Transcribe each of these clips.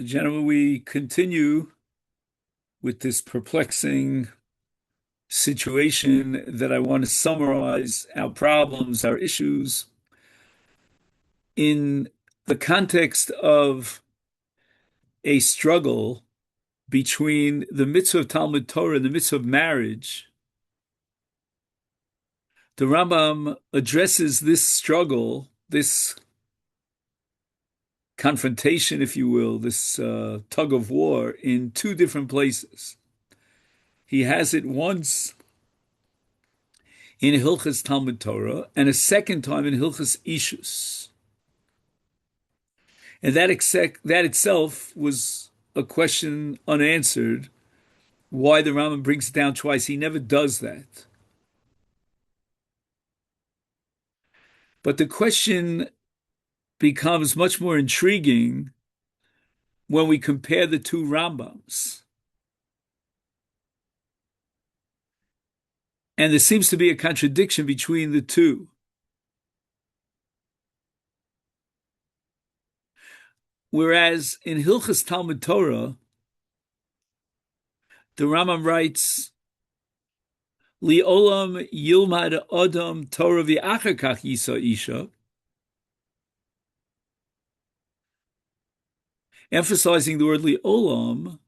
Gentlemen, we continue with this perplexing situation that I want to summarize our problems, our issues in the context of a struggle between the mitzvah of Talmud Torah and the mitzvah of marriage. The Rambam addresses this struggle, this confrontation, if you will, this tug of war in two different places. He has it once in Hilchas Talmud Torah, and a second time in Hilchas Ishus. And that itself was a question unanswered, why the Rambam brings it down twice. He never does that. But the question becomes much more intriguing when we compare the two Rambams. And there seems to be a contradiction between the two. Whereas in Hilchas Talmud Torah, the Rambam writes, Li'olam yilmad adam Torah v'achar kach yisa isha, emphasizing the word li'olam.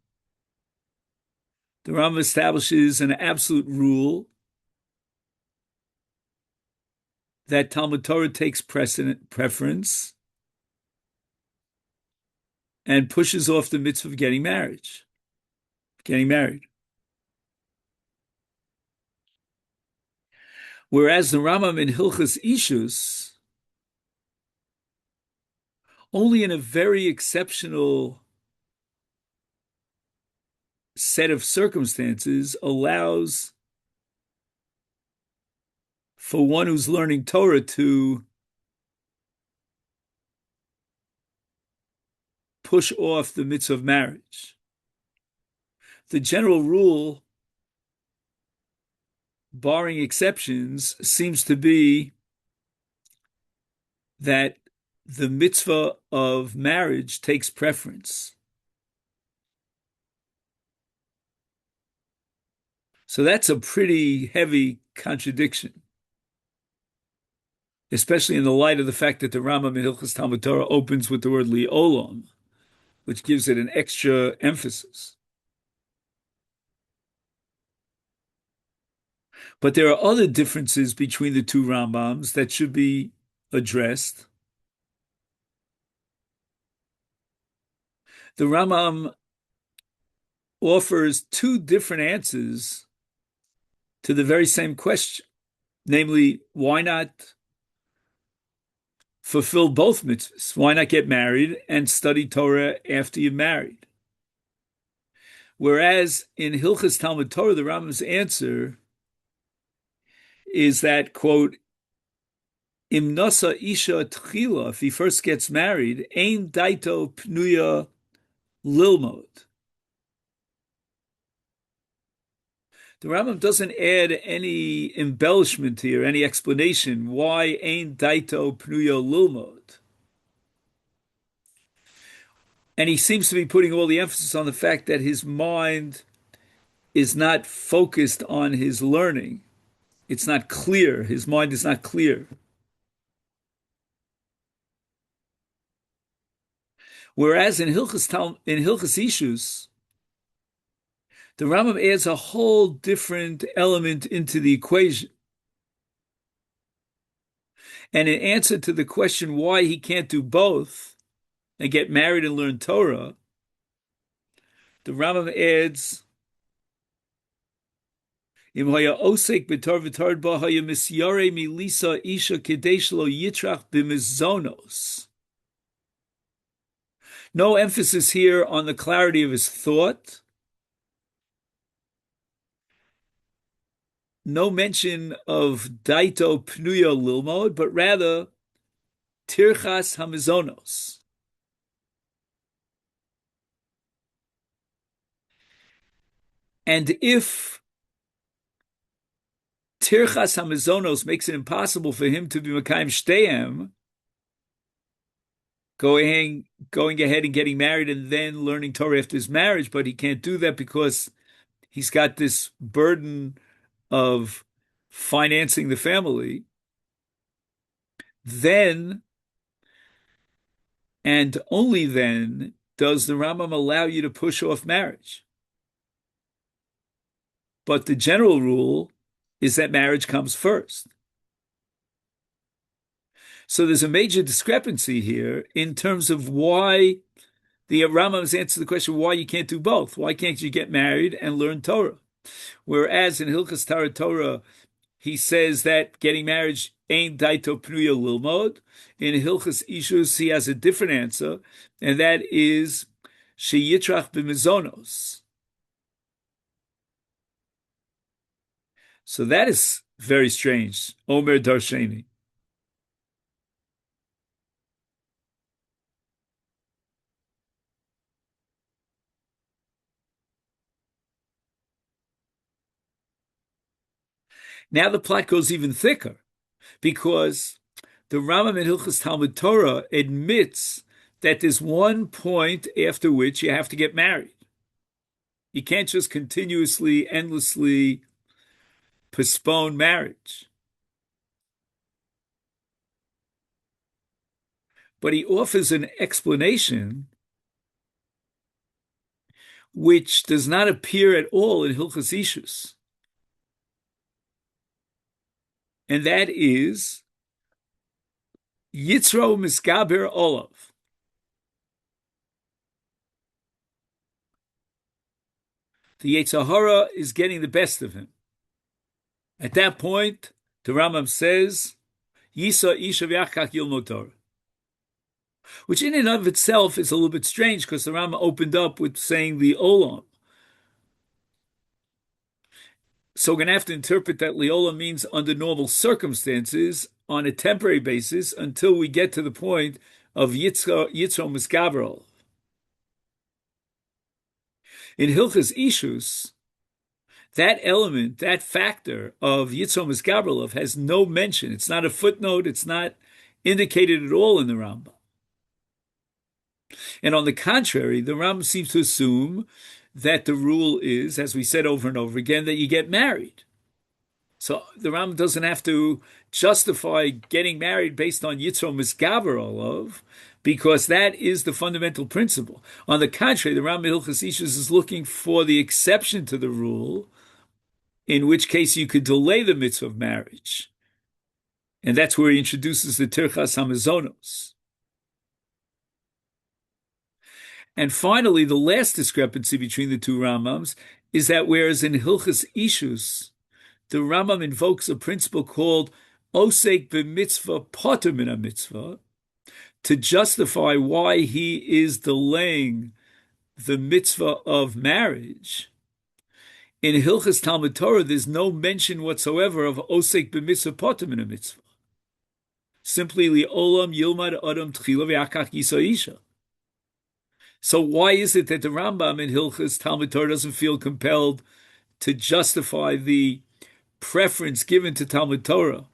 The Rambam establishes an absolute rule that Talmud Torah takes preference and pushes off the mitzvah of getting married. Whereas the Rambam in Hilchas Ishus, only in a very exceptional set of circumstances allows for one who's learning Torah to push off the mitzvah of marriage. The general rule, barring exceptions, seems to be that the mitzvah of marriage takes preference. So that's a pretty heavy contradiction, especially in the light of the fact that the Rambam in Hilchas Talmud Torah opens with the word li'olam, which gives it an extra emphasis. But there are other differences between the two Rambams that should be addressed. The Rambam offers two different answers to the very same question, namely, why not fulfill both mitzvahs? Why not get married and study Torah after you're married? Whereas in Hilchas Talmud Torah, the Rambam's answer is that, quote, Im nasa isha tchila, if he first gets married, ein daito pnuya lilmod. The Rambam doesn't add any embellishment here, any explanation why ein daito pnuya lilmod. And he seems to be putting all the emphasis on the fact that his mind is not focused on his learning. It's not clear. His mind is not clear. Whereas in Hilchas Ishus, the Rambam adds a whole different element into the equation. And in answer to the question why he can't do both and get married and learn Torah, the Rambam adds, Im haya osek b'tor v'tor ba haya misyare milisa isha kedesh lo yitrach b'mizonos. No emphasis here on the clarity of his thought. No mention of daito pnuya lilmod, but rather tirchas hamizonos. And if tirchas hamizonos makes it impossible for him to be mekayim shteihem, going ahead and getting married and then learning Torah after his marriage, but he can't do that because he's got this burden of financing the family, then and only then does the Rambam allow you to push off marriage. But the general rule is that marriage comes first. So there's a major discrepancy here in terms of why the Rambam has answered the question why you can't do both. Why can't you get married and learn Torah? Whereas in Hilchas Torah, he says that getting married ain't daito pnuya lilmod. In Hilchas Ishus, he has a different answer, and that is sheyitrach b'mizonos. So that is very strange. Omer Darsheni. Now the plot goes even thicker, because the Rambam in Hilchas Talmud Torah admits that there's one point after which you have to get married. You can't just continuously, endlessly postpone marriage. But he offers an explanation which does not appear at all in Hilchas Ishus. And that is Yitzro Miskaber Olav. The Yetzer Hara is getting the best of him. At that point, the Rambam says, Yisa Isha V'Achak Yilmod Torah. Which in and of itself is a little bit strange because the Rambam opened up with saying the Olam. So we're going to have to interpret that Leolam means under normal circumstances on a temporary basis until we get to the point of Yitzro Miskaber. In Hilchas Ishus, that element, that factor of Yitzro Miskaber has no mention. It's not a footnote. It's not indicated at all in the Rambam. And on the contrary, the Rambam seems to assume that the rule is, as we said over and over again, that you get married. So the Rambam doesn't have to justify getting married based on Yitzro Miskaber Olav, because that is the fundamental principle. On the contrary, the Rambam Hilchas Ishus is looking for the exception to the rule, in which case you could delay the mitzvah of marriage. And that's where he introduces the Tirchas HaMezonos. And finally, the last discrepancy between the two Rambams is that whereas in Hilchas Ishus, the Rambam invokes a principle called Osek b'mitzvah poter min ha-mitzvah to justify why he is delaying the mitzvah of marriage. In Hilchas Talmud Torah, there's no mention whatsoever of Osek b'mitzvah poter min ha-mitzvah. Simply li'olam yilmad adam tchila v'akach yisa isha. So why is it that the Rambam in Hilchas Talmud Torah doesn't feel compelled to justify the preference given to Talmud Torah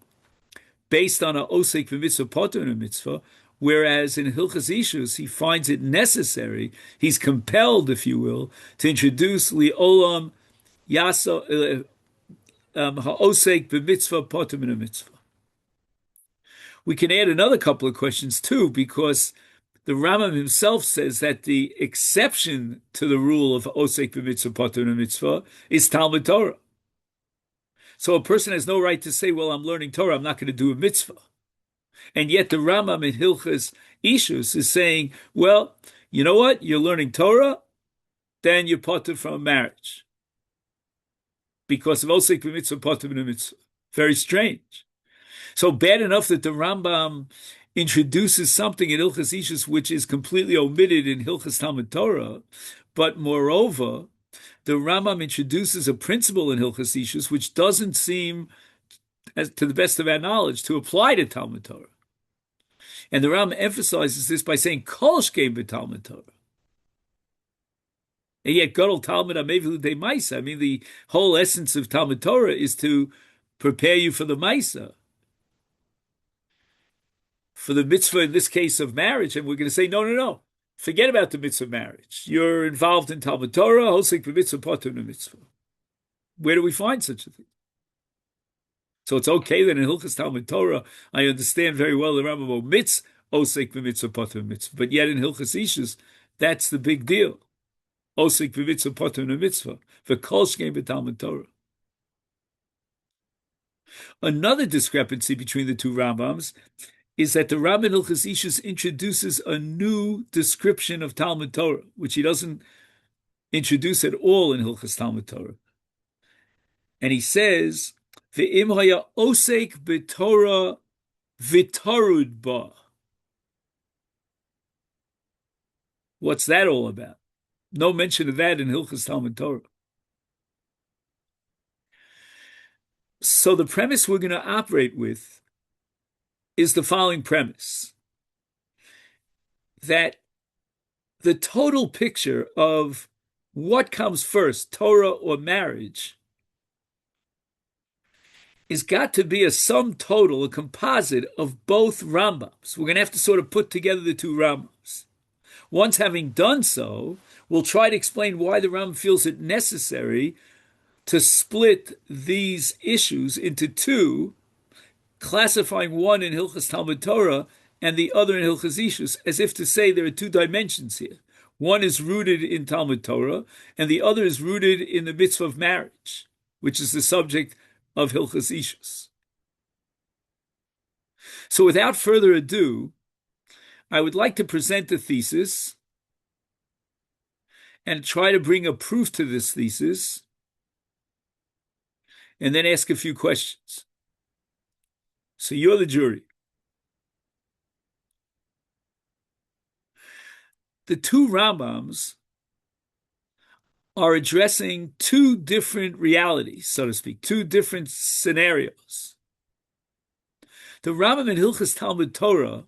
based on a osek v'mitzvah poter min mitzvah, whereas in Hilchas Ishus he finds it necessary, he's compelled, if you will, to introduce li'olam yasa ha'osek b'mitzvah poter min mitzvah. We can add another couple of questions too, because the Rambam himself says that the exception to the rule of Osek b'mitzvah poter min mitzvah is Talmud Torah. So a person has no right to say, well, I'm learning Torah, I'm not going to do a mitzvah. And yet the Rambam in Hilchas Ishus is saying, well, you know what? You're learning Torah, then you're poter from marriage. Because of Osek b'mitzvah poter min mitzvah. Very strange. So bad enough that the Rambam introduces something in Hilchas Ishus which is completely omitted in Hilchas Talmud Torah, but moreover, the Rambam introduces a principle in Hilchas Ishus which doesn't seem, as to the best of our knowledge, to apply to Talmud Torah. And the Rambam emphasizes this by saying, Kol shkein b'Talmud Torah. And yet, Gadol Talmud HaMevilu de Maisa. I mean, the whole essence of Talmud Torah is to prepare you for the Maisa. for the mitzvah in this case of marriage, and we're going to say, no, no, no. Forget about the mitzvah of marriage. You're involved in Talmud Torah, hosek b'mitzvah, potter mitzvah. Where do we find such a thing? So it's okay that in Hilchas Talmud Torah, I understand very well the Rambam omits osek b'mitzvah, potter mitzvah, but yet in Hilchas Ishus, that's the big deal. Osek b'mitzvah, potter mitzvah, v'kol shkein b'Talmud Torah. Another discrepancy between the two Rambams is that the Rambam in Hilchas Ishus introduces a new description of Talmud Torah, which he doesn't introduce at all in Hilchas Talmud Torah. And he says, Ve'im haya osek b'Torah v'tarud ba. What's that all about? No mention of that in Hilchas Talmud Torah. So the premise we're going to operate with is the following premise, that the total picture of what comes first, Torah or marriage, is got to be a sum total, a composite of both Rambams. We're going to have to sort of put together the two Rambams. Once having done so, we'll try to explain why the Rambam feels it necessary to split these issues into two, classifying one in Hilchas Talmud Torah and the other in Hilchas Ishus, as if to say there are two dimensions here. One is rooted in Talmud Torah, and the other is rooted in the mitzvah of marriage, which is the subject of Hilchas Ishus. So without further ado, I would like to present a thesis and try to bring a proof to this thesis, and then ask a few questions. So you're the jury. The two Rambams are addressing two different realities, so to speak, two different scenarios. The Rambam in Hilchas Talmud Torah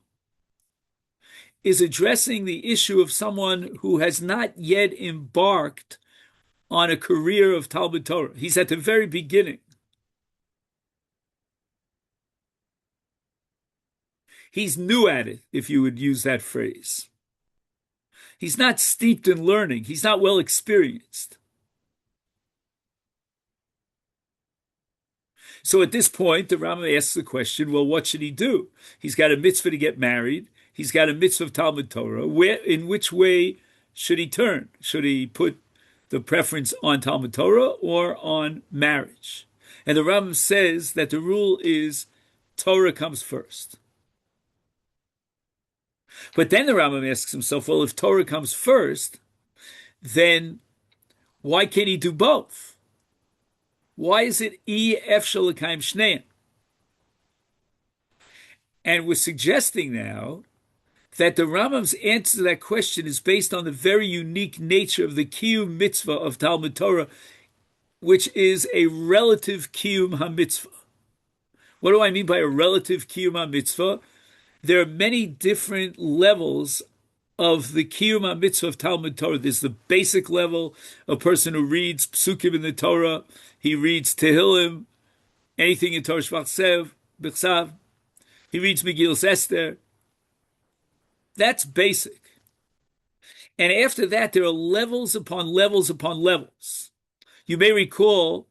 is addressing the issue of someone who has not yet embarked on a career of Talmud Torah. He's at the very beginning. He's new at it, if you would use that phrase. He's not steeped in learning. He's not well experienced. So at this point, the Rambam asks the question, well, what should he do? He's got a mitzvah to get married. He's got a mitzvah of Talmud Torah. In which way should he turn? Should he put the preference on Talmud Torah or on marriage? And the Rambam says that the rule is Torah comes first. But then the Rambam asks himself, well, if Torah comes first, then why can't he do both? Why is it ef shalakayim shneim? And we're suggesting now that the Rambam's answer to that question is based on the very unique nature of the kiyum mitzvah of Talmud Torah, which is a relative kiyum ha-mitzvah. What do I mean by a relative kiyum ha-mitzvah? There are many different levels of the kiyum ha-mitzvah of Talmud Torah. There's the basic level, a person who reads psukim in the Torah, he reads Tehillim, anything in Torah B'chsav, he reads Megillas Esther. That's basic. And after that, there are levels upon levels upon levels. You may recall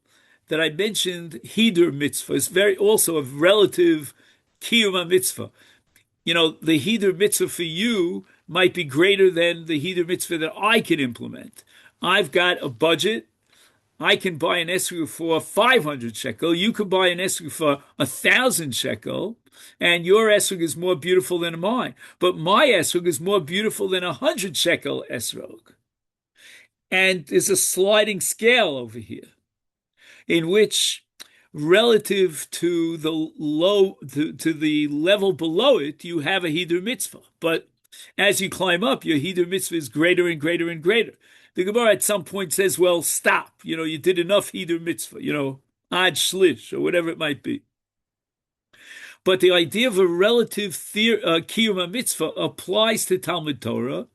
that I mentioned Hidur mitzvah. It's also a relative kiyum ha-mitzvah. You know, the Hidur mitzvah for you might be greater than the Hidur mitzvah that I can implement. I've got a budget. I can buy an esrog for 500 shekel. You can buy an esrog for 1,000 shekel. And your esrog is more beautiful than mine. But my esrog is more beautiful than 100 shekel esrog. And there's a sliding scale over here in which, relative to the level below it, you have a Hidur mitzvah. But as you climb up, your Hidur mitzvah is greater and greater and greater. The Gemara at some point says, well, stop. You did enough Hidur mitzvah, ad shlish, or whatever it might be. But the idea of a relative kiyum ha-mitzvah applies to Talmud Torah.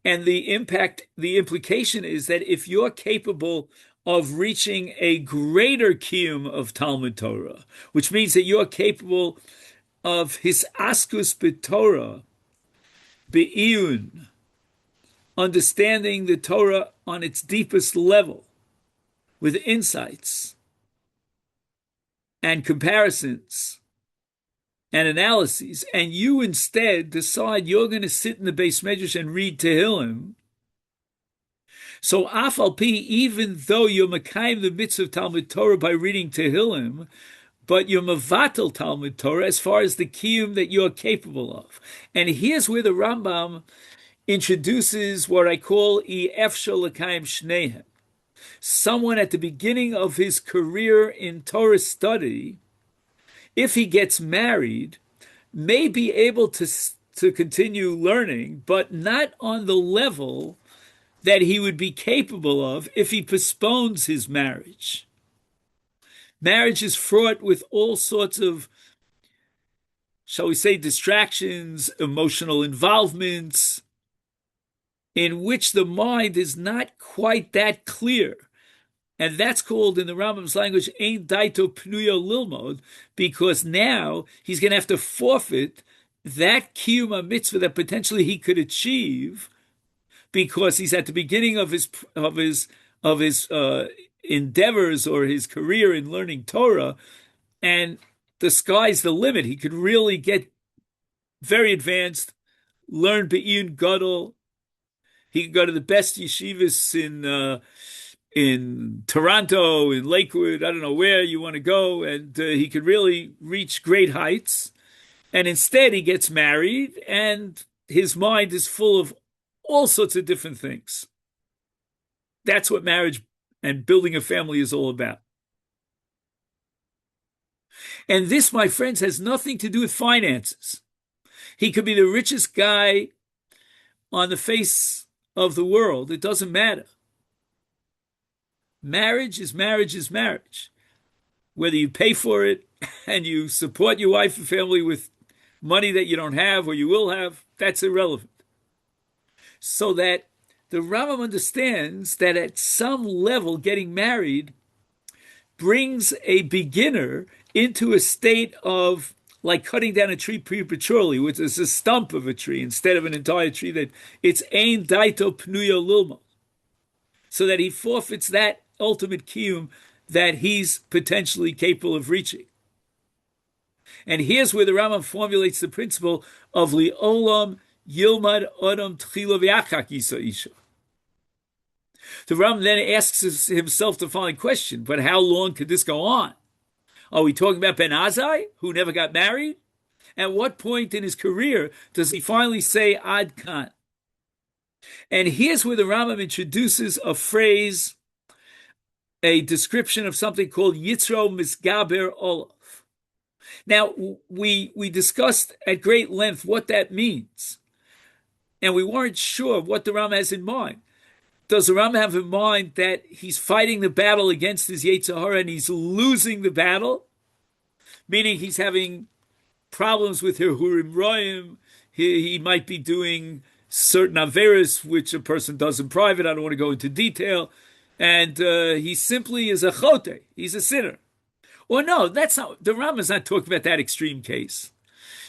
And the implication is that if you're capable of reaching a greater kiyum of Talmud Torah, which means that you're capable of his askus b'Torah, be'iyun, understanding the Torah on its deepest level, with insights and comparisons and analyses, and you instead decide you're going to sit in the Beis Medrash and read Tehillim, so afal pi, even though you're makayim the mitzvah of Talmud Torah by reading Tehillim, but you're mavatal Talmud Torah as far as the kiyum that you're capable of. And here's where the Rambam introduces what I call efshar l'kayim shnehem. Someone at the beginning of his career in Torah study, if he gets married, may be able to continue learning, but not on the level that he would be capable of if he postpones his marriage. Marriage is fraught with all sorts of, shall we say, distractions, emotional involvements, in which the mind is not quite that clear. And that's called, in the Rambam's language, ein daito pnuya lilmod, because now he's going to have to forfeit that kiyum mitzvah that potentially he could achieve, because he's at the beginning of his endeavors or his career in learning Torah, and the sky's the limit. He could really get very advanced, learn be'iyun gadol. He could go to the best yeshivas in Toronto, in Lakewood, I don't know where you want to go, and he could really reach great heights. And instead, he gets married, and his mind is full of all sorts of different things. That's what marriage and building a family is all about. And this, my friends, has nothing to do with finances. He could be the richest guy on the face of the world. It doesn't matter. Marriage is marriage is marriage. Whether you pay for it and you support your wife and family with money that you don't have or you will have, that's irrelevant. So that the Rambam understands that at some level getting married brings a beginner into a state of like cutting down a tree prematurely, which is a stump of a tree instead of an entire tree, that it's ein daito pnuya lilma, so that he forfeits that ultimate kiyum that he's potentially capable of reaching. And here's where the Rambam formulates the principle of li'olam yilmad adam tchila v'achak yisa isha. The Rambam then asks himself the following question: but how long could this go on? Are we talking about Ben Azai, who never got married? At what point in his career does he finally say Ad Kan? And here's where the Rambam introduces a phrase, a description of something called Yitzro Misgaber Olav. Now, we discussed at great length what that means, and we weren't sure what the Rambam has in mind. Does the Rambam have in mind that he's fighting the battle against his Yetzer Hara and he's losing the battle? Meaning he's having problems with Hurim Roim. He might be doing certain averos, which a person does in private. I don't want to go into detail. And he simply is a chote. He's a sinner. Or no, that's not, the Rambam is not talking about that extreme case.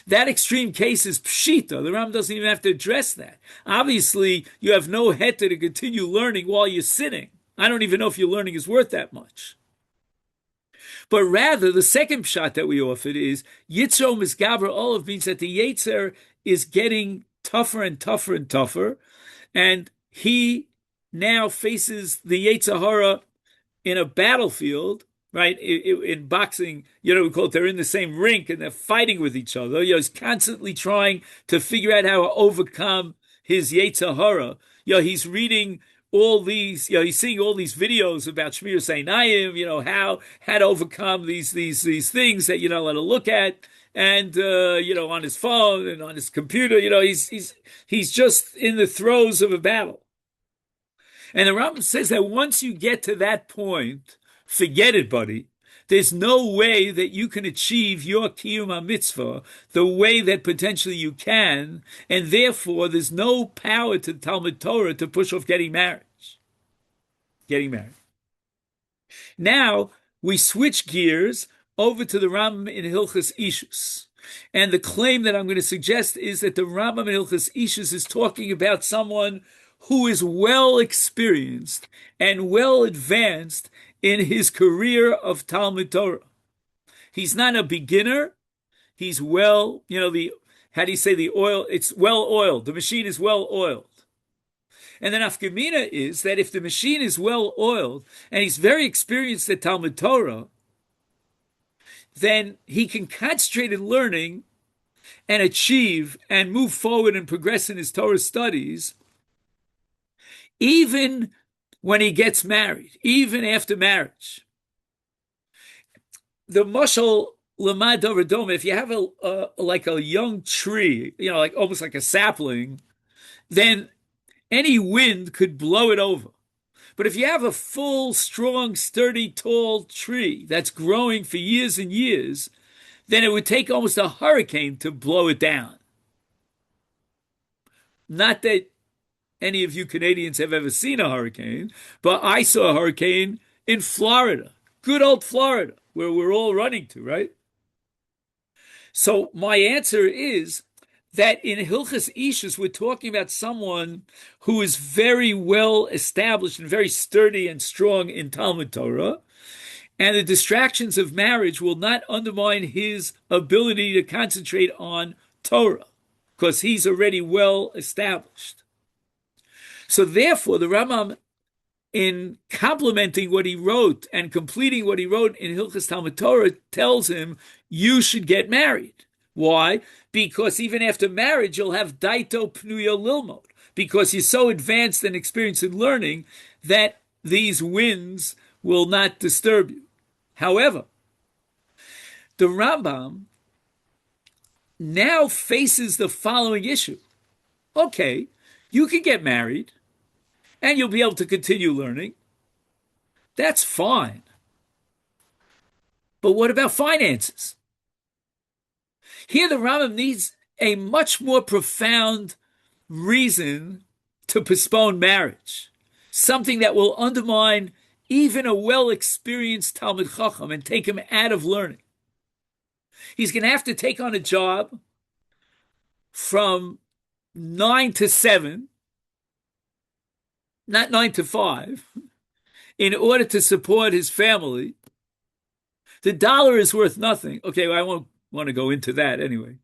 That extreme case is pshita. The Rambam doesn't even have to address that. Obviously, you have no heta to continue learning while you're sitting. I don't even know if your learning is worth that much. But rather, the second pshat that we offered is Yitzro Misgaber Olav means that the Yetzer is getting tougher and tougher and tougher, and he now faces the Yetzer Hara in a battlefield. Right, in boxing, we call it, they're in the same rink and they're fighting with each other. He's constantly trying to figure out how to overcome his Yetzer Hara. He's reading all these, he's seeing all these videos about Shmir Seinayim, how to overcome these things that you're not allowed to look at, and on his phone and on his computer. He's just in the throes of a battle. And the Rambam says that once you get to that point, forget it, buddy. There's no way that you can achieve your Kiyum HaMitzvah the way that potentially you can, and therefore there's no power to Talmud Torah to push off getting married. Now, we switch gears over to the Rambam in Hilchos Ishus. And the claim that I'm going to suggest is that the Rambam in Hilchos Ishus is talking about someone who is well experienced and well advanced in his career of Talmud Torah. He's not a beginner. He's well, how do you say the oil? It's well oiled. The machine is well oiled. And the nafkamina is that if the machine is well oiled and he's very experienced at Talmud Torah, then he can concentrate in learning and achieve and move forward and progress in his Torah studies, even when he gets married, even after marriage. The mashal lamad dom, if you have like a young tree, like almost like a sapling, then any wind could blow it over. But if you have a full, strong, sturdy, tall tree that's growing for years and years, then it would take almost a hurricane to blow it down. Not that any of you Canadians have ever seen a hurricane, but I saw a hurricane in Florida, good old Florida, where we're all running to, right? So my answer is that in Hilchos Ishus, we're talking about someone who is very well established and very sturdy and strong in Talmud Torah, and the distractions of marriage will not undermine his ability to concentrate on Torah, because he's already well established. So therefore, the Rambam, in complementing what he wrote and completing what he wrote in Hilchos Talmud Torah, tells him, you should get married. Why? Because even after marriage, you'll have daito pnuya lilmod, because you're so advanced and experienced in learning that these winds will not disturb you. However, the Rambam now faces the following issue. Okay, you can get married and you'll be able to continue learning. That's fine. But what about finances? Here the Rambam needs a much more profound reason to postpone marriage, something that will undermine even a well-experienced Talmud Chacham and take him out of learning. He's going to have to take on a job from 9 to 7, not 9 to 5, in order to support his family. The dollar is worth nothing. Okay, well, I won't want to go into that anyway.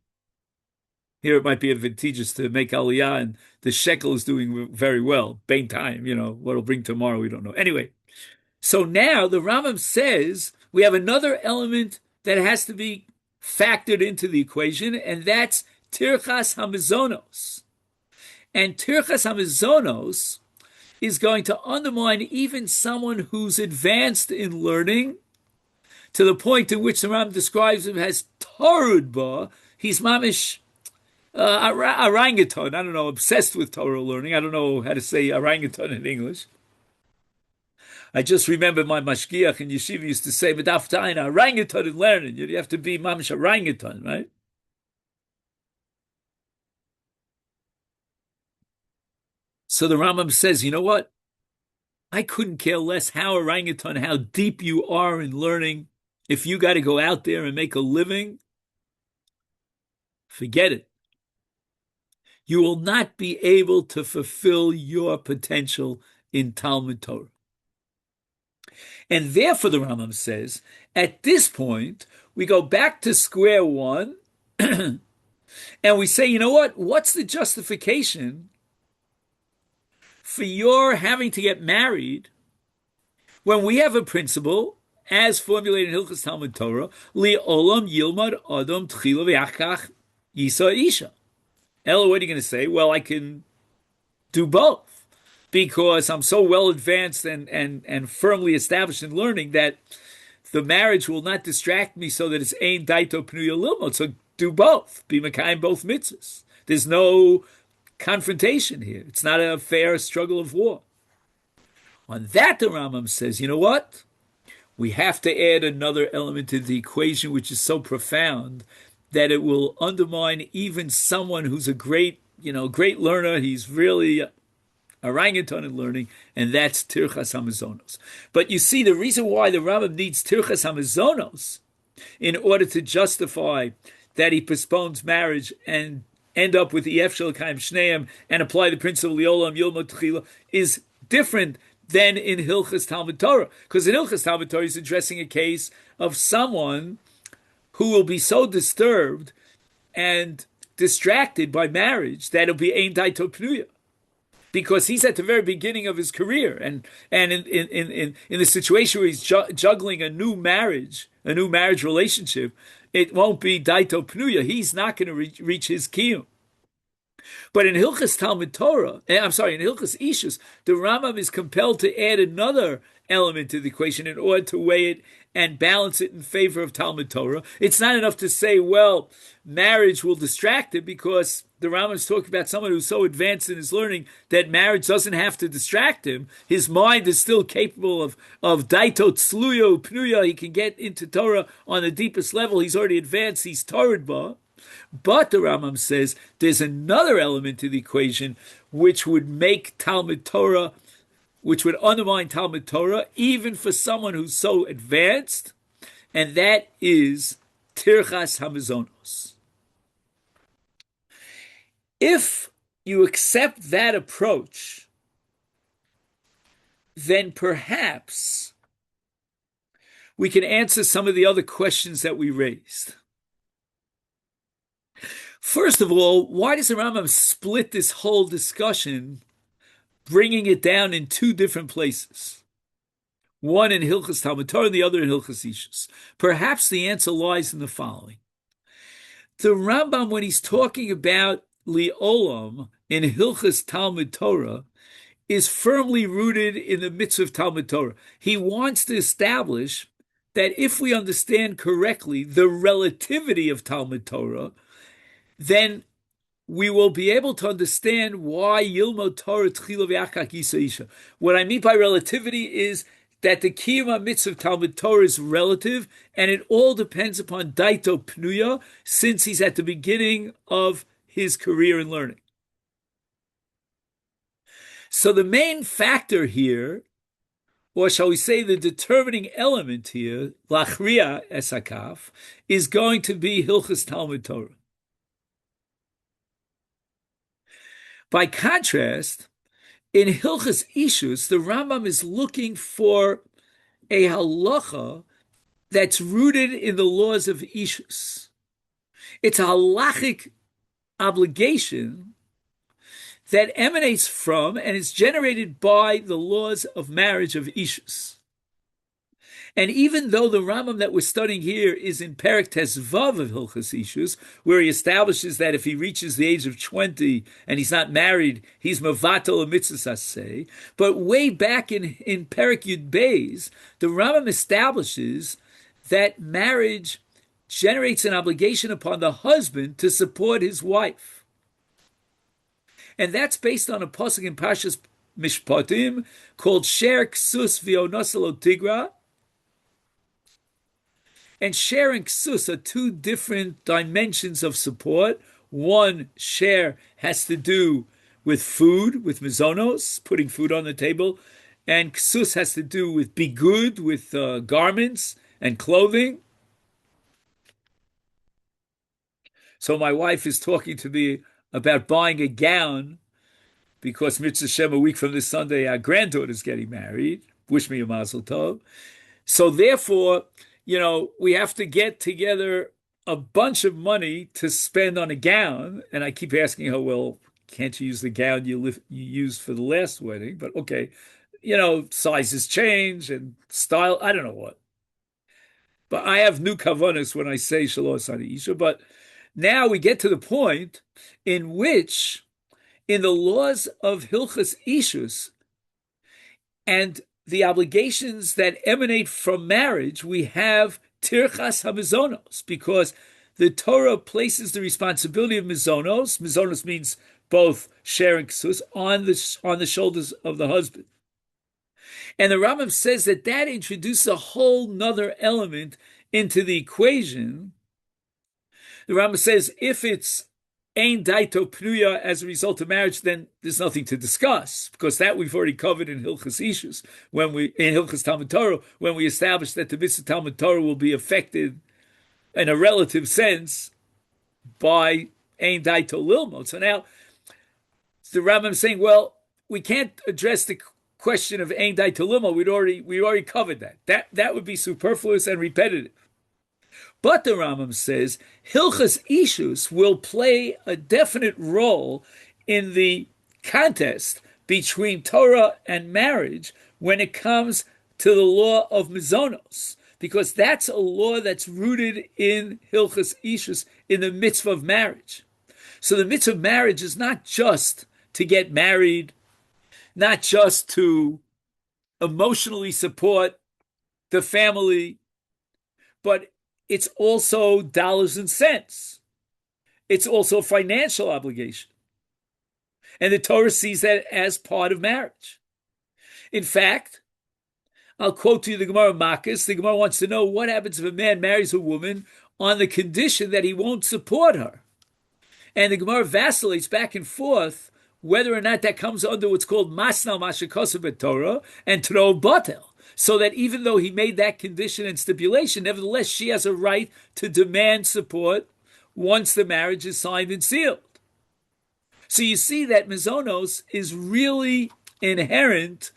Here it might be advantageous to make aliyah, and the shekel is doing very well. Bain time, what it'll bring tomorrow, we don't know. Anyway, so now the Rambam says we have another element that has to be factored into the equation, and that's tirchas hamizonos. And tirchas hamizonos is going to undermine even someone who's advanced in learning, to the point in which the Rambam describes him as torud ba. He's mamish orangutan. I don't know, obsessed with Torah learning. I don't know how to say orangutan in English. I just remember my mashgiach in yeshiva used to say, "Medaftain orangutan in learning. You have to be mamish orangutan, right?" So the Rambam says, you know what? I couldn't care less how orangutan, how deep you are in learning. If you got to go out there and make a living, forget it. You will not be able to fulfill your potential in Talmud Torah. And therefore, the Rambam says, at this point, we go back to square one, and we say, you know what? What's the justification for your having to get married when we have a principle, as formulated in Hilchos Talmud Torah, li olam yilmad adam tchila v'achkach yisa isha. Ella, what are you going to say? Well, I can do both, because I'm so well advanced and firmly established in learning that the marriage will not distract me, so that it's ein daito pnuya lilmod. So do both. Be mekayim both mitzvahs. There's no confrontation here. It's not a fair struggle of war. On that, the Rambam says, you know what? We have to add another element to the equation, which is so profound that it will undermine even someone who's a great learner. He's really orangutan in learning, and that's tirchas hamizonos. But you see, the reason why the Rambam needs tirchas hamizonos in order to justify that he postpones marriage and end up with Ef Shelkaim Shneim and apply the principle Liolam Yilmot Tchila is different than in Hilchas Talmud Torah. Because in Hilchas Talmud Torah, he's addressing a case of someone who will be so disturbed and distracted by marriage that it'll be Ein Daito Pnuya. Because he's at the very beginning of his career, and in the situation where he's juggling a new marriage relationship, it won't be Daito Pnuya. He's not going to reach his kiyum. But in Hilchas Talmud Torah, in Hilchas Ishus, the Rambam is compelled to add another element to the equation in order to weigh it and balance it in favor of Talmud Torah. It's not enough to say, well, marriage will distract him, because the Rambam is talking about someone who's so advanced in his learning that marriage doesn't have to distract him. His mind is still capable of daito tzluyo pnuya. He can get into Torah on the deepest level. He's already advanced. He's Torah ba. But the Rambam says there's another element to the equation which would make Talmud Torah, which would undermine Talmud Torah, even for someone who's so advanced, and that is Tirchas Hamazonos. If you accept that approach, then perhaps we can answer some of the other questions that we raised. First of all, why does the Rambam split this whole discussion, bringing it down in two different places? One in Hilchas Talmud Torah and the other in Hilchas Ishus. Perhaps the answer lies in the following. The Rambam, when he's talking about Li'olam in Hilchas Talmud Torah, is firmly rooted in the mitzvah of Talmud Torah. He wants to establish that if we understand correctly the relativity of Talmud Torah, then we will be able to understand why Yilmod Torah Tchila V'Achak Yisa Isha. What I mean by relativity is that the Kiyum mitzvah of Talmud Torah is relative, and it all depends upon Daito Pnuya, since he's at the beginning of his career in learning. So the main factor here, or shall we say the determining element here, Lachriya Esakaf, is going to be Hilchas Talmud Torah. By contrast, in Hilchas Ishus, the Rambam is looking for a halacha that's rooted in the laws of Ishus. It's a halachic obligation that emanates from and is generated by the laws of marriage of Ishus. And even though the Rambam that we're studying here is in Perek Tezvav of Hilchas Ishus, where he establishes that if he reaches the age of 20 and he's not married, he's mevatel a mitzvah aseh. But way back in Perek Yud Beis, the Rambam establishes that marriage generates an obligation upon the husband to support his wife. And that's based on a pasuk in Parshas Mishpatim called Sher Ksus V'Onosel Tigra. And share and ksus are two different dimensions of support. One, share, has to do with food, with mizonos, putting food on the table. And ksus has to do with bigud, with garments and clothing. So my wife is talking to me about buying a gown because Mitzvah Shem, a week from this Sunday, our granddaughter's getting married. Wish me a mazel tov. So therefore, we have to get together a bunch of money to spend on a gown. And I keep asking her, well, can't you use the gown you used for the last wedding? But okay, sizes change and style, I don't know what. But I have new kavanas when I say Shalom Sani Isha. But now we get to the point in which, in the laws of Hilchas Ishus and the obligations that emanate from marriage, we have tirchas hamizonos, because the Torah places the responsibility of mizonos. Mizonos means both share and ksus on the shoulders of the husband. And the Rambam says that introduces a whole nother element into the equation. The Rambam says if it's Ein Daito Pnuya as a result of marriage, then there's nothing to discuss, because that we've already covered in Hilchas Ishus, in Hilchas Talmud Torah, when we established that the mitzvah Talmud Torah will be affected in a relative sense by Ein Daito Lilmod. So now the Rambam is saying, well, we can't address the question of Ein Daito Lilmod. We already covered that. That would be superfluous and repetitive. But the Rambam says Hilchas Ishus will play a definite role in the contest between Torah and marriage when it comes to the law of Mizonos, because that's a law that's rooted in Hilchas Ishus, in the mitzvah of marriage. So the mitzvah of marriage is not just to get married, not just to emotionally support the family, but it's also dollars and cents. It's also a financial obligation. And the Torah sees that as part of marriage. In fact, I'll quote to you the Gemara Makkas. The Gemara wants to know what happens if a man marries a woman on the condition that he won't support her. And the Gemara vacillates back and forth whether or not that comes under what's called Masnal Mashikosav Torah and Tro Batel. So that even though he made that condition and stipulation, nevertheless she has a right to demand support once the marriage is signed and sealed. So you see that Mizonos is really inherent.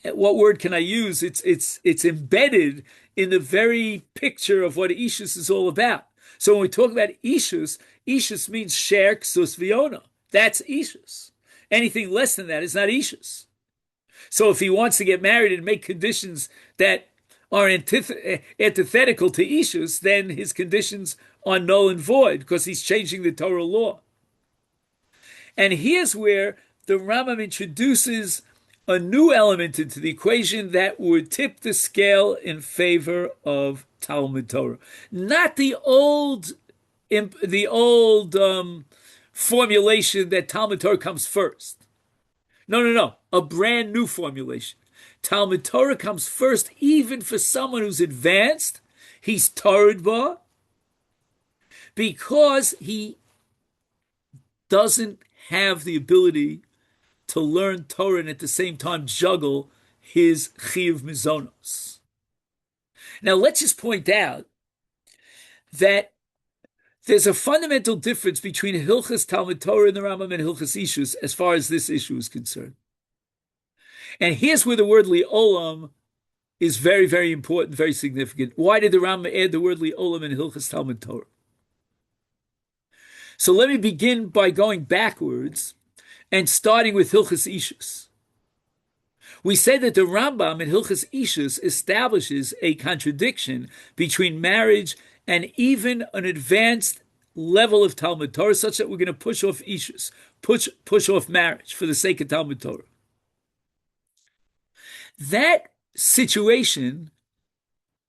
What word can I use? It's embedded in the very picture of what Ishus is all about. So when we talk about Ishus, Ishus means Sher Ksus Viona. That's Ishus. Anything less than that is not Ishus. So if he wants to get married and make conditions that are antithetical to Ishus, then his conditions are null and void because he's changing the Torah law. And here's where the Rambam introduces a new element into the equation that would tip the scale in favor of Talmud Torah. Not the old formulation that Talmud Torah comes first. No. A brand new formulation. Talmud Torah comes first even for someone who's advanced. He's Torah Ba, because he doesn't have the ability to learn Torah and at the same time juggle his Chiyuv Mizonos. Now let's just point out that there's a fundamental difference between Hilchas Talmud Torah in the Rambam and Hilchas Ishus as far as this issue is concerned. And here's where the word li'olam is very, very important, very significant. Why did the Rambam add the word li'olam in Hilchas Talmud Torah? So let me begin by going backwards and starting with Hilchas Ishus. We say that the Rambam in Hilchas Ishus establishes a contradiction between marriage and even an advanced level of Talmud Torah, such that we're going to push off Ishus, push off marriage for the sake of Talmud Torah. That situation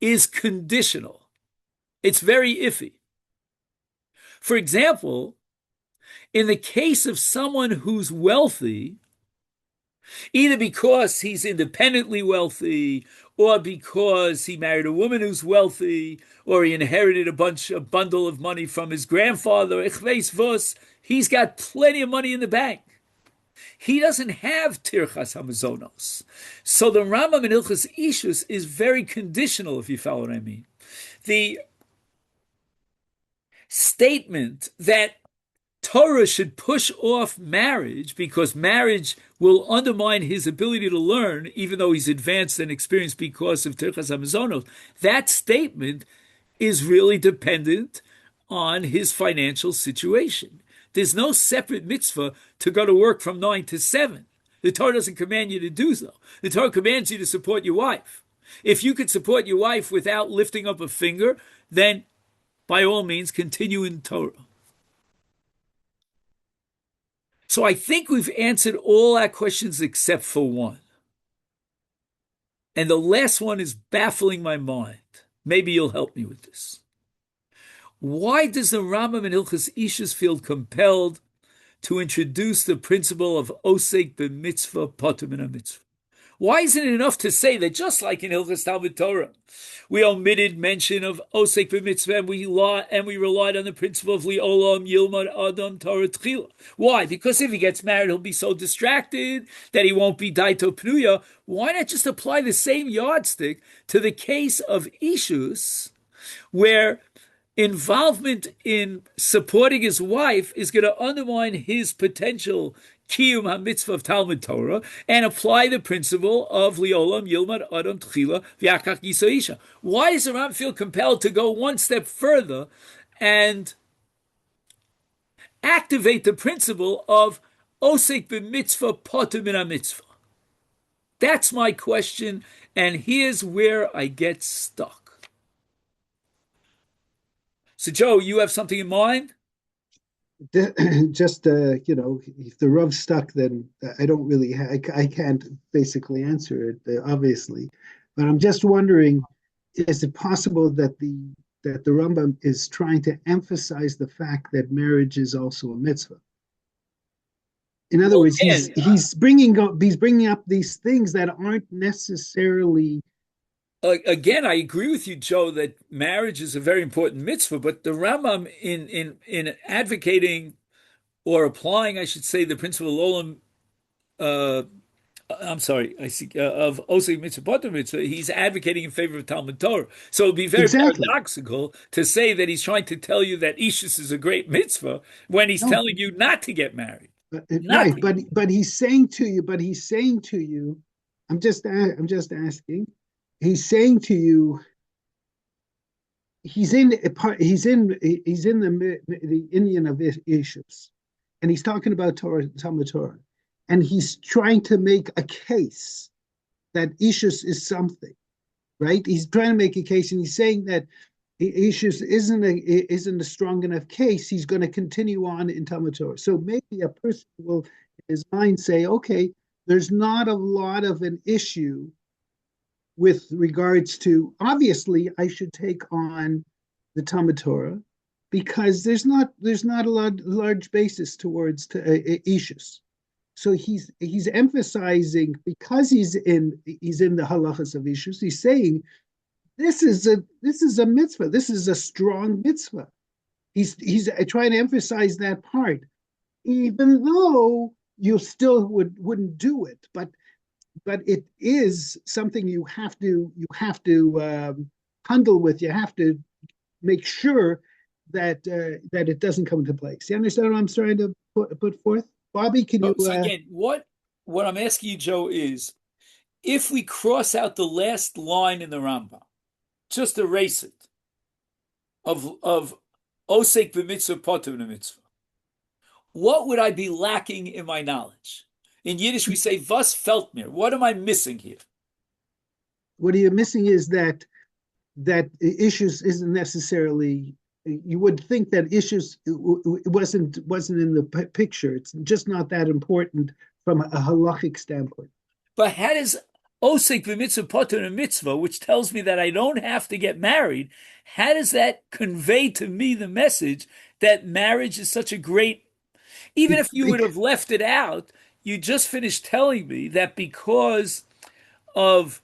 is conditional. It's very iffy. For example, in the case of someone who's wealthy, either because he's independently wealthy, or because he married a woman who's wealthy, or he inherited a bundle of money from his grandfather, he's got plenty of money in the bank. He doesn't have Tirchas Hamazonos. So the Rambam in Hilchas Ishus is very conditional, if you follow what I mean. The statement that Torah should push off marriage because marriage will undermine his ability to learn, even though he's advanced and experienced because of Tirchas Hamazonos, that statement is really dependent on his financial situation. There's no separate mitzvah to go to work from 9 to 7. The Torah doesn't command you to do so. The Torah commands you to support your wife. If you could support your wife without lifting up a finger, then by all means continue in Torah. So I think we've answered all our questions except for one. And the last one is baffling my mind. Maybe you'll help me with this. Why does the Rambam in Hilchas Ishus feel compelled to introduce the principle of Osek b'mitzvah poter min mitzvah? Why isn't it enough to say that just like in Hilchas Talmud Torah, we omitted mention of Osek b'mitzvah and we relied on the principle of li'olam yilmad adam Torah tchila? Why? Because if he gets married, he'll be so distracted that he won't be daito pnuya. Why not just apply the same yardstick to the case of Ishus, where involvement in supporting his wife is going to undermine his potential kiyum hamitzvah of Talmud Torah and apply the principle of liolam yilmad adam tchila v'yakach yisoisha. Why does the Ram feel compelled to go one step further and activate the principle of osek b'mitzvah poter min mitzvah? That's my question, and here's where I get stuck. So, Joe, you have something in mind? Just if the Rav's stuck, then I don't really I can't basically answer it, obviously. But I'm just wondering, is it possible that the Rambam is trying to emphasize the fact that marriage is also a mitzvah? In other words, he's bringing up these things that aren't necessarily. Again, I agree with you, Joe, that marriage is a very important mitzvah, but the Rambam in advocating or applying, I should say, the principle of Olam, I'm sorry, I see, of Osei Mitzvah Poter Mitzvah, he's advocating in favor of Talmud Torah. So it'd be very paradoxical to say that he's trying to tell you that Ishus is a great mitzvah when he's telling you not to get married. Right, but he's saying to you, I'm just asking. He's saying to you, he's in the Indian of issues, and he's talking about Talmud Torah, and he's trying to make a case that issues is something, right? He's trying to make a case, and he's saying that issues isn't a strong enough case. He's going to continue on in Talmud Torah. So maybe a person will, in his mind, say, okay, there's not a lot of an issue with regards to, obviously, I should take on the Talmud Torah because there's not a large basis towards issues. So he's emphasizing, because he's in the halachas of issues. He's saying this is a mitzvah. This is a strong mitzvah. He's trying to emphasize that part, even though you still wouldn't do it, but it is something you have to handle with. You have to make sure that it doesn't come into place. You understand what I'm trying to put forth, Bobby? Can you? So again, what I'm asking you, Joe, is if we cross out the last line in the Rambam, just erase it of osek b'mitzvah poter mitzvah, what would I be lacking in my knowledge? In Yiddish, we say, was fehlt mir? What am I missing here? What you're missing is that issues isn't necessarily. You would think that issues wasn't in the picture. It's just not that important from a halachic standpoint. But how does osek b'mitzvah poter mitzvah, which tells me that I don't have to get married, how does that convey to me the message that marriage is such a great? Even if you would have left it out, you just finished telling me that because of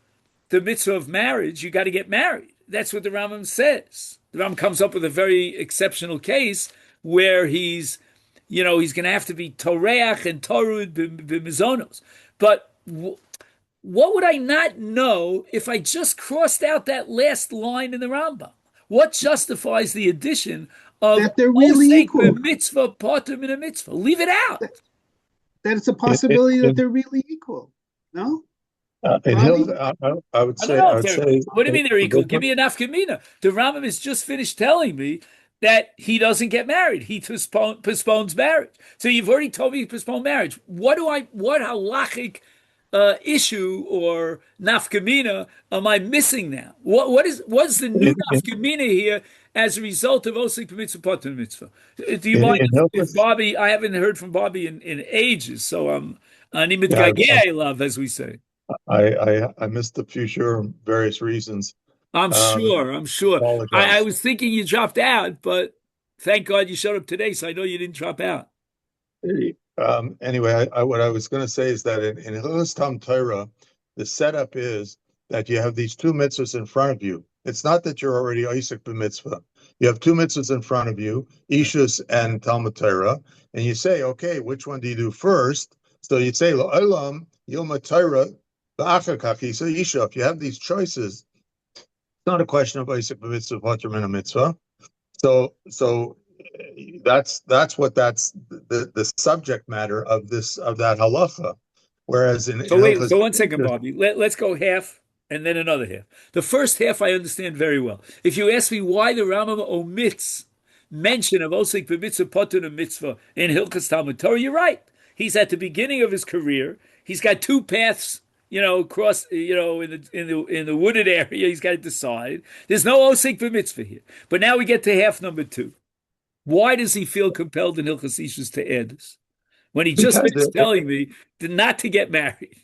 the mitzvah of marriage, you got to get married. That's what the Rambam says. The Rambam comes up with a very exceptional case where he's going to have to be toreach and torud b'mizonos. But what would I not know if I just crossed out that last line in the Rambam? What justifies the addition of that they're really equal? Mitzvah poter min mitzvah. Leave it out. That it's a possibility that they're really equal. No? I would say. What do you mean they're equal? Give me an nafkamina. The Rambam has just finished telling me that he doesn't get married. He postpones marriage. So you've already told me he postponed marriage. What halachic issue or nafkamina am I missing now? What's the new nafkamina here as a result of osek mitzvah poter mitzvah? Do you mind if Bobby? I haven't heard from Bobby in ages, so I'm love, as we say. I missed a few various reasons. I'm sure. I was thinking you dropped out, but thank God you showed up today, so I know you didn't drop out. Anyway, what I was going to say is that in Hilchos Talmud Torah, the setup is that you have these two mitzvahs in front of you. It's not that you're already Isaac b'mitzvah. You have two mitzvahs in front of you, Ishus and Talmud Torah, and you say, okay, which one do you do first? So you'd say, La'olam Yom Torah v'achar kach so Isha. If you have these choices, it's not a question of Isaac b'mitzvah, poter min mitzvah. So that's what that's the subject matter of that halacha. Whereas in So wait, Hilchos, so 1 second, Bobby. Let's go half and then another half. The first half I understand very well. If you ask me why the Rambam omits mention of Osik b'mitzvah potun a mitzvah in Hilchos Talmud Torah, you're right. He's at the beginning of his career. He's got two paths, across, in the wooded area. He's got to decide. There's no Osik b'mitzvah here. But now we get to half number two. Why does he feel compelled in Hilchos Ishus to add this when he just because finished telling me not to get married?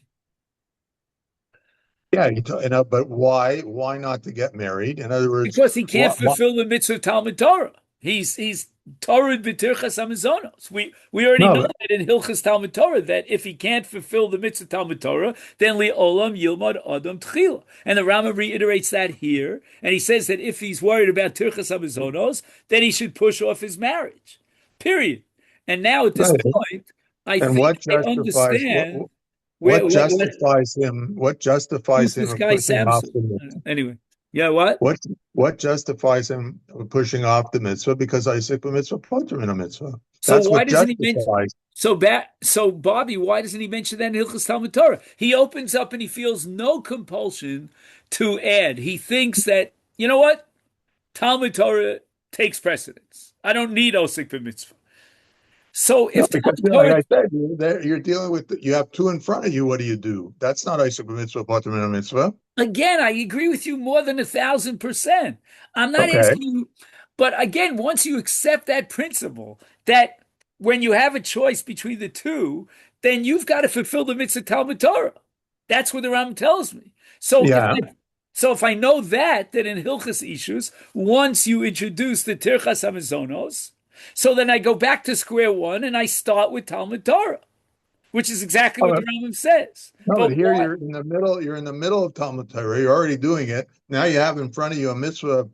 yeah, but why not to get married? In other words, Because he can't what fulfill the mitzvah of Talmud Torah. He's Torah b'tirchas hamazonos. We already no, know that in Hilchas Talmud Torah that if he can't fulfill the mitzvah of Talmud Torah, then li'olam yilmad adam tchila. And the Rambam reiterates that here, and he says that if he's worried about tirchas hamazonos, then he should push off his marriage. Period. And now at this right. point, I And think what I justifies understand what what justifies him? What justifies who's him this of guy pushing off Samson. the mitzvah? Anyway, yeah, what? What justifies him of pushing off the mitzvah? Because Isaac mitzvah potter in a mitzvah. So That's why what doesn't he mention? justifies. So Bobby, why doesn't he mention that in Hilchos Talmud Torah? He opens up and he feels no compulsion to add. He thinks that, you know what? Talmud Torah takes precedence. I don't need Osik b'mitzvah. So No, if because Talmud like Torah, I said, you're dealing with you have two in front of you. What do you do? That's not Isaac mitzvah potter in a mitzvah. again, I agree with you more than 1,000%. I'm not Okay. asking you, but again, once you accept that principle, that when you have a choice between the two, then you've got to fulfill the mitzvah Talmud Torah. That's what the Rambam tells me. Yeah. So if I know that in Hilchas Ishus, once you introduce the Tirchas Hamazonos, so then I go back to square one and I start with Talmud Torah, which is exactly what the Rambam says. No, But but here why? you're in the middle. You're in the middle of Talmud Torah. You're already doing it. Now you have in front of you a mitzvah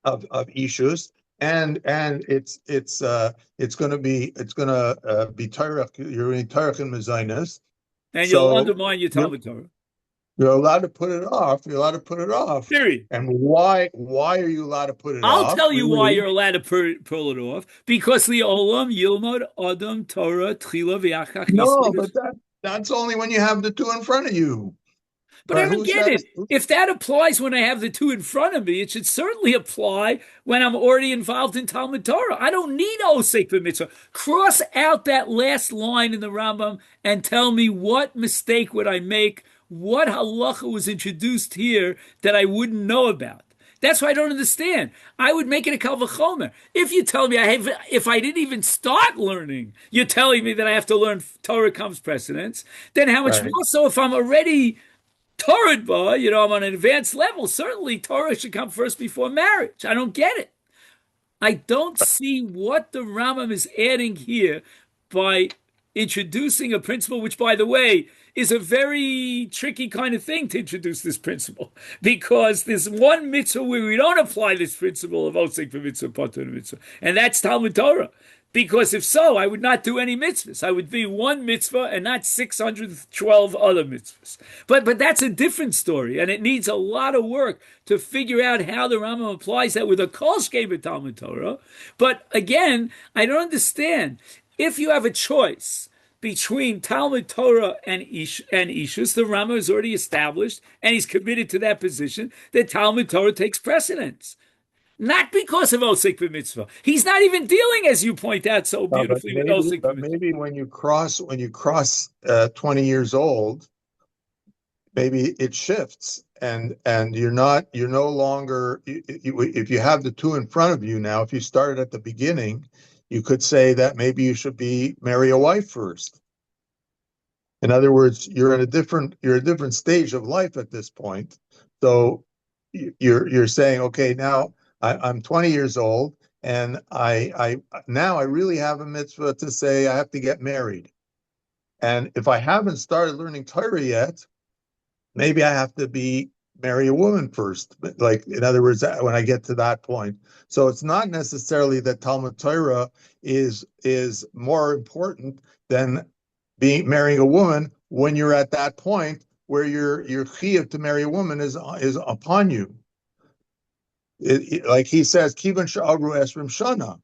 of Ishus, and it's going to be Torah. You're in Torah and Mezainas, And you'll so undermine your you're, Talmud Torah. you're allowed to put it off. You're allowed to put it off. Period. And why are you allowed to put it I'll off? tell you why Really? you're allowed to pull it off. Because the Olam Yilmod Adam Torah Tchila V'Achach No, Yisrael. but that's only when you have the two in front of you. But I Who don't get says? it. If that applies when I have the two in front of me, it should certainly apply when I'm already involved in Talmud Torah. I don't need Osek b'mitzvah. Cross out that last line in the Rambam and tell me what mistake would I make, what halacha was introduced here that I wouldn't know about. That's why I don't understand. I would make it a kal v'chomer. If you tell me if I didn't even start learning, you're telling me that I have to learn Torah comes precedence, then how much Right. more so if I'm already Torah, I'm on an advanced level. Certainly, Torah should come first before marriage. I don't get it. I don't see what the Rambam is adding here by introducing a principle, which, by the way, is a very tricky kind of thing to introduce this principle, because there's one mitzvah where we don't apply this principle of osek b'mitzvah, poter mitzvah, and that's Talmud Torah. Because if so, I would not do any mitzvahs. I would be one mitzvah and not 612 other mitzvahs. But that's a different story, and it needs a lot of work to figure out how the Rambam applies that with a kol shkei Talmud Torah. But again, I don't understand. If you have a choice between Talmud Torah and Ishus, the Rambam has already established, and he's committed to that position, that Talmud Torah takes precedence. Not because of Osek b'mitzvah. He's not even dealing, as you point out so beautifully, with Osek But b'mitzvah. maybe when you cross 20 years old, maybe it shifts, and you're no longer. If you have the two in front of you now, if you started at the beginning, you could say that maybe you should marry a wife first. In other words, you're a different stage of life at this point. So you're saying, okay, now I'm 20 years old, and I now I really have a mitzvah to say I have to get married. And if I haven't started learning Torah yet, maybe I have to marry a woman first. Like, in other words, when I get to that point. So it's not necessarily that Talmud Torah is more important than marrying a woman when you're at that point where your chiyuv to marry a woman is upon you. like he says, Kivan Sha'agru Esrim Shana.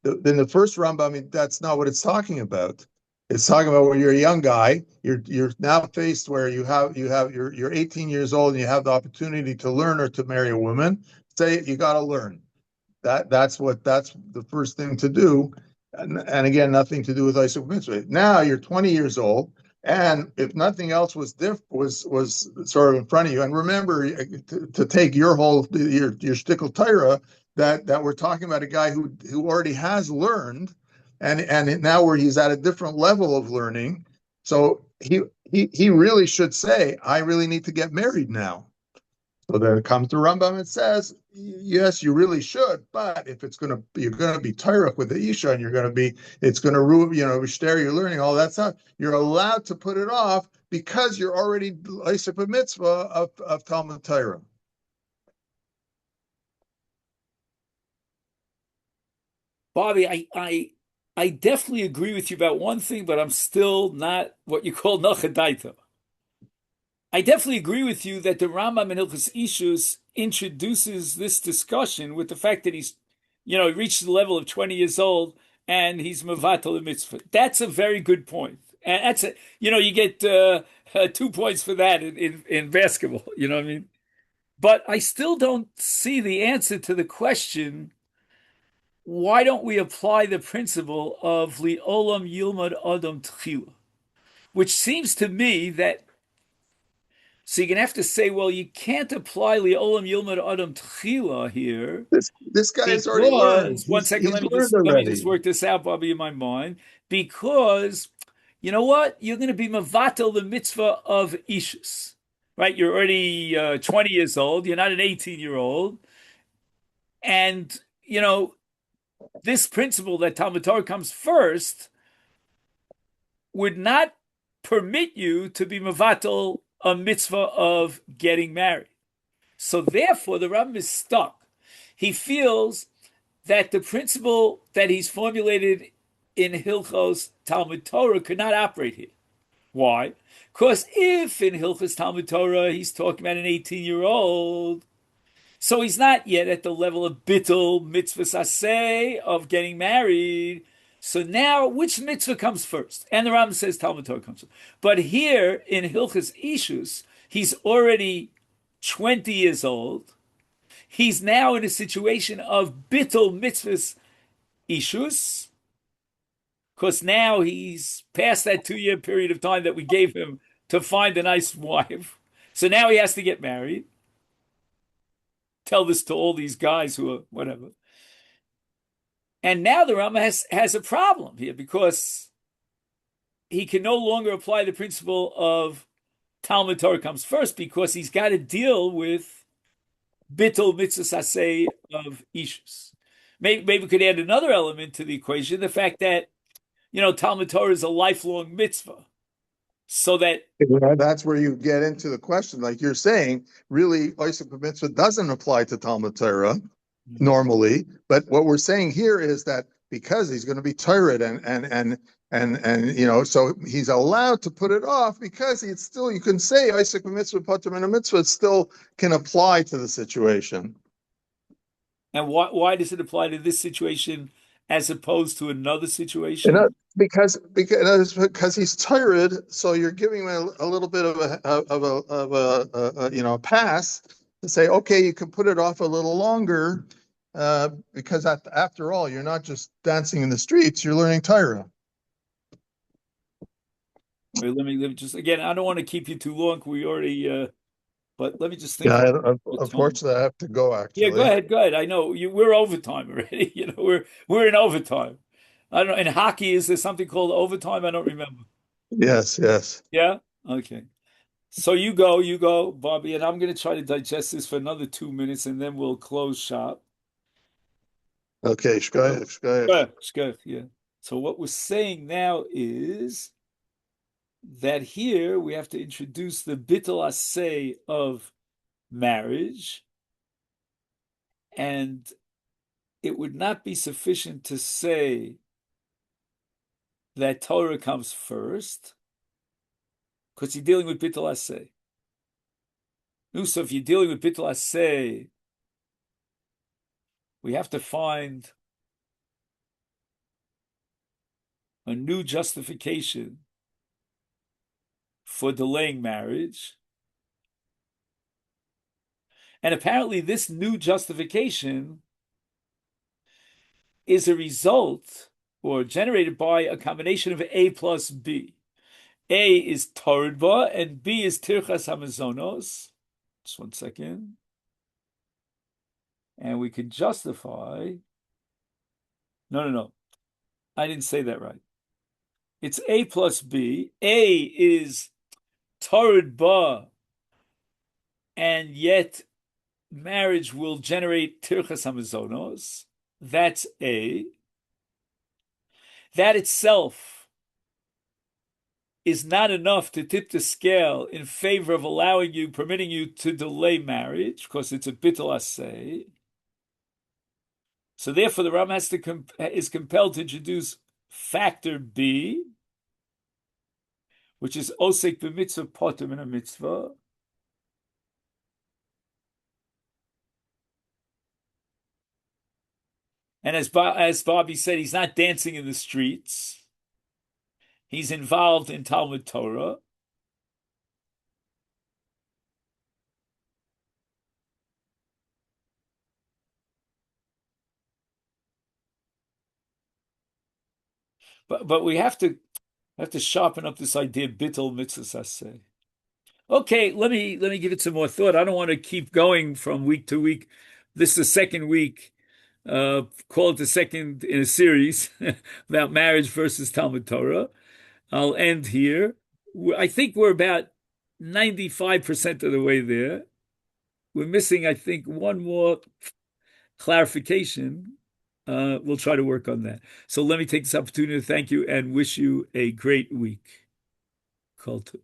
In the first Rambam, I mean, that's not what it's talking about. It's talking about when you're a young guy, you're now faced where you're 18 years old and you have the opportunity to learn or to marry a woman. Say you got to learn. That's the first thing to do, and again, nothing to do with Isaac Mitzvah. Now you're 20 years old, and if nothing else was sort of in front of you, and remember to take your shtickle Torah that we're talking about a guy who already has learned, and now where he's at a different level of learning, so he really should say, I really need to get married now. So then it comes to Rambam and says, yes, you really should, but if you're gonna be Tyruk with the Isha, and it's gonna ruin, stare your learning, all that stuff, you're allowed to put it off because you're already Isaac Mitzvah of Talmud Torah. Bobby, I definitely agree with you about one thing, but I'm still not what you call nachadaita. I definitely agree with you that the Rambam in Hilchos Ishus introduces this discussion with the fact that he reached the level of 20 years old and he's mevatel mitzvah. That's a very good point, and you get 2 points for that in basketball. You know what I mean? But I still don't see the answer to the question. Why don't we apply the principle of li'olam yilmad adam tchila, which seems to me that. So you're gonna have to say, well, you can't apply li'olam yilmad adam tchila here This guy has already learned. because one second, He's learned let me just already. work this out, Bobby, in my mind. Because you know what, you're going to be mavatel the mitzvah of ishus, right? You're already 20 years old. You're not an 18-year-old, and this principle that Talmud Torah comes first would not permit you to be mavatel a mitzvah of getting married. So therefore, the Rambam is stuck. He feels that the principle that he's formulated in Hilchos Talmud Torah could not operate here. Why? Because if in Hilchos Talmud Torah he's talking about an 18-year-old, so he's not yet at the level of bittul mitzvah saseh of getting married. So now, which mitzvah comes first? And the Rambam says Talmud Torah comes first. But here in Hilchos Ishus, he's already 20 years old. He's now in a situation of bittul mitzvahs ishus, because now he's past that 2-year period of time that we gave him to find a nice wife. So now he has to get married. Tell this to all these guys who are whatever. And now the Rama has a problem here because he can no longer apply the principle of Talmud Torah comes first because he's got to deal with bittul mitzvah saseh of ishus. Maybe we could add another element to the equation, the fact that, Talmud Torah is a lifelong mitzvah. So that that's where you get into the question, like you're saying, really, Isaac Mitzvah doesn't apply to Talmud Torah normally, but what we're saying here is that because he's going to be Torah and so he's allowed to put it off because it's still, you can say Isaac Mitzvah, Pater and a Mitzvah still can apply to the situation. And why does it apply to this situation as opposed to another situation? Because he's tired, so you're giving him a little bit of a pass to say, okay, you can put it off a little longer, because after all, you're not just dancing in the streets, you're learning Torah. Wait, let me just again. I don't want to keep you too long. We already, but let me just think. Yeah, unfortunately, I have to go. Actually, yeah, go ahead. I know we're overtime already. We're in overtime. I don't know. In hockey, is there something called overtime? I don't remember. Yes. Yeah. Okay. So you go, Bobby, and I'm going to try to digest this for another 2 minutes, and then we'll close shop. Okay, Shkef, yeah. So what we're saying now is that here we have to introduce the bittul asay of marriage, and it would not be sufficient to say that Torah comes first, because you're dealing with bittul asay. So if you're dealing with bittul asay, we have to find a new justification for delaying marriage. And apparently this new justification is a result or generated by a combination of A plus B. A is Torah and B is Tirchas Hamazonos. Just one second. And we could justify. No. I didn't say that right. It's A plus B. A is Torah, and yet marriage will generate Tirchas Hamazonos. That's A. That itself is not enough to tip the scale in favor of permitting you to delay marriage, because it's a bittul aseh. So therefore, the Rambam is compelled to introduce factor B, which is osek b'mitzvah potem in a mitzvah. And as Bobby said, he's not dancing in the streets. He's involved in Talmud Torah. But we have to sharpen up this idea bittul mitzvah aseh. Okay, let me give it some more thought. I don't want to keep going from week to week. This is the second week. Call it the second in a series about marriage versus Talmud Torah. I'll end here. I think we're about 95% of the way there. We're missing, I think, one more clarification. We'll try to work on that. So let me take this opportunity to thank you and wish you a great week. Kol tov.